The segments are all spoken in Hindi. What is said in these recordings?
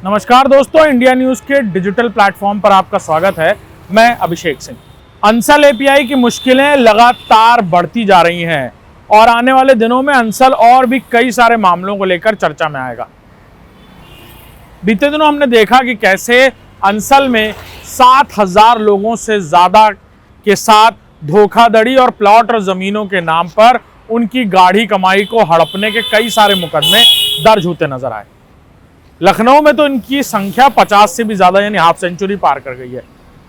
नमस्कार दोस्तों, इंडिया न्यूज के डिजिटल प्लेटफॉर्म पर आपका स्वागत है। मैं अभिषेक सिंह। अंसल एपीआई की मुश्किलें लगातार बढ़ती जा रही हैं और आने वाले दिनों में अंसल और भी कई सारे मामलों को लेकर चर्चा में आएगा। बीते दिनों हमने देखा कि कैसे अंसल में 7,000 लोगों से ज्यादा के साथ धोखाधड़ी और प्लॉट और जमीनों के नाम पर उनकी गाढ़ी कमाई को हड़पने के कई सारे मुकदमे दर्ज होते नजर आए। लखनऊ में तो इनकी संख्या 50 से भी ज्यादा यानी हाफ सेंचुरी पार कर गई है।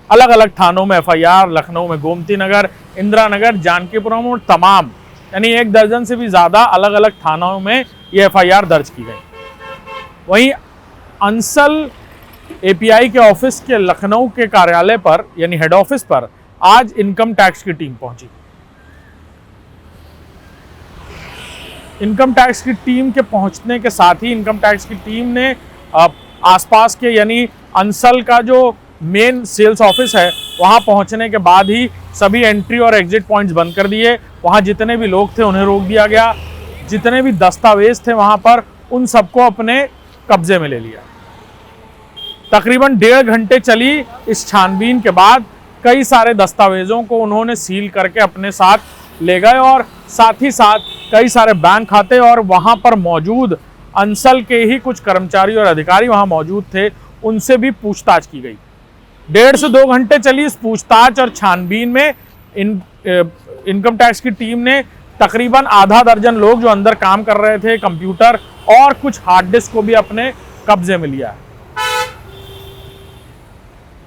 अलग अलग थानों में एफआईआर, लखनऊ में गोमती नगर, इंदिरा नगर, जानकीपुरम और तमाम यानी 1 दर्जन से भी ज्यादा अलग अलग थानों में ये एफआईआर दर्ज की गई। वहीं अंसल एपीआई के ऑफिस के लखनऊ के कार्यालय पर यानी हेड ऑफिस पर आज इनकम टैक्स की टीम पहुंची। इनकम टैक्स की टीम के पहुंचने के साथ ही इनकम टैक्स की टीम ने आसपास के यानी अंसल का जो मेन सेल्स ऑफिस है वहां पहुंचने के बाद ही सभी एंट्री और एग्जिट पॉइंट्स बंद कर दिए। वहां जितने भी लोग थे उन्हें रोक दिया गया। जितने भी दस्तावेज थे वहां पर उन सबको अपने कब्जे में ले लिया। तकरीबन 1.5 घंटे चली इस छानबीन के बाद कई सारे दस्तावेजों को उन्होंने सील करके अपने साथ ले गए और साथ ही साथ कई सारे बैंक खाते और वहां पर मौजूद अंसल के ही कुछ कर्मचारी और अधिकारी वहां मौजूद थे, उनसे भी पूछताछ की गई। 1.5 से 2 घंटे चली इस पूछताछ और छानबीन में इनकम टैक्स की टीम ने तकरीबन आधा दर्जन लोग जो अंदर काम कर रहे थे, कंप्यूटर और कुछ हार्ड डिस्क को भी अपने कब्जे में लिया।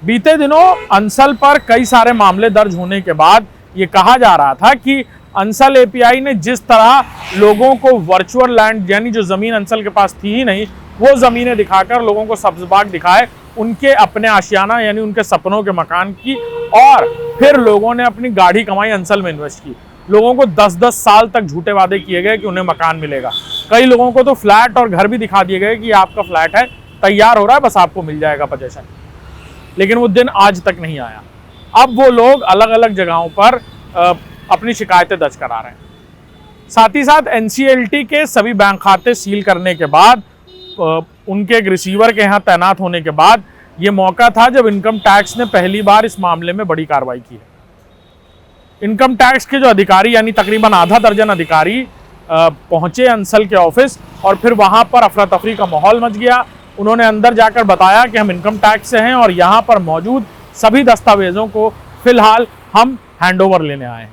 बीते दिनों अंसल पर कई सारे मामले दर्ज होने के बाद ये कहा जा रहा था कि अंसल एपीआई ने जिस तरह लोगों को वर्चुअल लैंड यानी जो जमीन अंसल के पास थी ही नहीं वो जमीनें दिखाकर लोगों को सब्ज बाग दिखाए, उनके अपने आशियाना यानी उनके सपनों के मकान की, और फिर लोगों ने अपनी गाढ़ी कमाई अंसल में इन्वेस्ट की। लोगों को 10-10 साल तक झूठे वादे किए गए कि उन्हें मकान मिलेगा। कई लोगों को तो फ्लैट और घर भी दिखा दिए गए कि आपका फ्लैट है, तैयार हो रहा है, बस आपको मिल जाएगा पोजीशन। लेकिन वो दिन आज तक नहीं आया। अब वो लोग अलग अलग जगहों पर अपनी शिकायतें दर्ज करा रहे हैं। साथ ही साथ एनसीएलटी के सभी बैंक खाते सील करने के बाद उनके एक रिसीवर के यहाँ तैनात होने के बाद ये मौका था जब इनकम टैक्स ने पहली बार इस मामले में बड़ी कार्रवाई की है। इनकम टैक्स के जो अधिकारी यानी तकरीबन आधा दर्जन अधिकारी पहुंचे अंसल के ऑफिस और फिर वहां पर अफरा तफरी का माहौल मच गया। उन्होंने अंदर जाकर बताया कि हम इनकम टैक्स से हैं और यहाँ पर मौजूद सभी दस्तावेजों को फिलहाल हम हैंडओवर लेने आए हैं।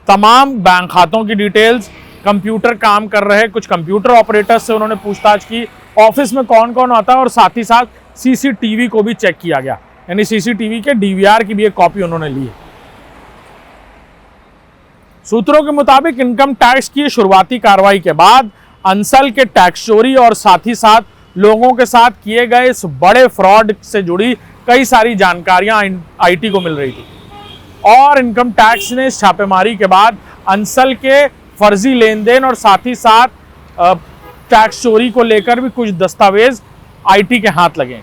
तमाम बैंक खातों की डिटेल्स, कंप्यूटर काम कर रहे कुछ कंप्यूटर ऑपरेटर्स से उन्होंने पूछताछ की, ऑफिस में कौन कौन आता है और साथ ही साथ सीसीटीवी को भी चेक किया गया, यानी सीसीटीवी के डीवीआर की भी एक कॉपी उन्होंने ली है। सूत्रों के मुताबिक इनकम टैक्स की शुरुआती कार्रवाई के बाद अंसल के टैक्स चोरी और साथ ही साथ लोगों के साथ किए गए इस बड़े फ्रॉड से जुड़ी कई सारी जानकारियां आईटी को मिल रही थी और इनकम टैक्स ने इस छापेमारी के बाद अंसल के फर्जी लेन देन और साथ ही साथ टैक्स चोरी को लेकर भी कुछ दस्तावेज आईटी के हाथ लगे।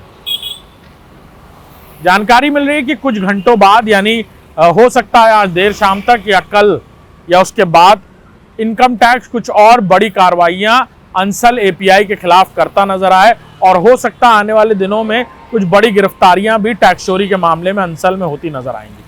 जानकारी मिल रही है कि कुछ घंटों बाद यानी हो सकता है आज देर शाम तक या कल या उसके बाद इनकम टैक्स कुछ और बड़ी कार्रवाइयां अंसल एपीआई के खिलाफ करता नजर आए और हो सकता है आने वाले दिनों में कुछ बड़ी गिरफ्तारियां भी टैक्स चोरी के मामले में अंसल में होती नजर आएंगी।